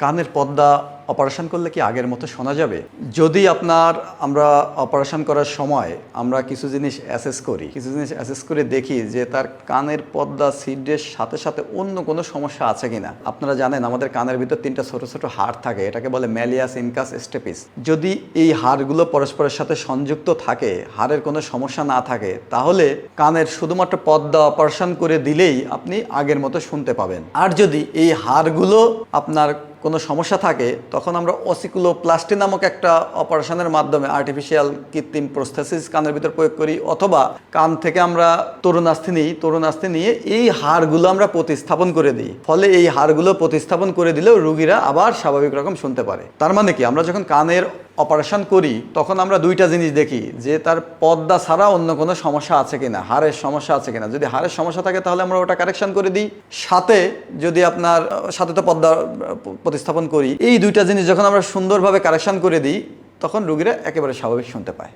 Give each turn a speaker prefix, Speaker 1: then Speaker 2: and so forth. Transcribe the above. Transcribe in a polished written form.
Speaker 1: কানের পর্দা অপারেশন করলে কি আগের মতো শোনা যাবে? যদি আমরা অপারেশন করার সময় আমরা কিছু জিনিস অ্যাসেস করে দেখি যে তার কানের পর্দা ছিদ্রের সাথে সাথে অন্য কোনো সমস্যা আছে কিনা। আপনারা জানেন আমাদের কানের ভিতর 3টা ছোট ছোট হাড় থাকে, এটাকে বলে ম্যালিয়াস, ইনকাস, স্টেপিস। যদি এই হাড়গুলো পরস্পরের সাথে সংযুক্ত থাকে, হাড়ের কোনো সমস্যা না থাকে, তাহলে কানের শুধুমাত্র পর্দা অপারেশন করে দিলেই আপনি আগের মতো শুনতে পাবেন। আর যদি এই হাড়গুলো আপনার কোনো সমস্যা থাকে, তখন আমরা অসিকুলোপ্লাস্টি নামক একটা অপারেশনের মাধ্যমে আর্টিফিশিয়াল কৃত্রিম প্রস্থেসিস কানের ভিতর প্রয়োগ করি, অথবা কান থেকে আমরা তরুণাস্থি নিয়ে এই হাড়গুলো আমরা প্রতিস্থাপন করে দিই। ফলে এই হাড়গুলো প্রতিস্থাপন করে দিলেও রোগীরা আবার স্বাভাবিক রকম শুনতে পারে। তার মানে কি, আমরা যখন কানের অপারেশন করি তখন আমরা দুইটা জিনিস দেখি, যে তার পর্দা ছাড়া অন্য কোনো সমস্যা আছে কিনা, হাড়ের সমস্যা আছে কিনা। যদি হাড়ের সমস্যা থাকে তাহলে আমরা ওটা কারেকশন করে দিই, যদি আপনার সাথে তো পর্দা প্রতিস্থাপন করি। এই দুইটা জিনিস যখন আমরা সুন্দরভাবে কারেকশন করে দিই, তখন রোগীরা একেবারে স্বাভাবিক শুনতে পায়।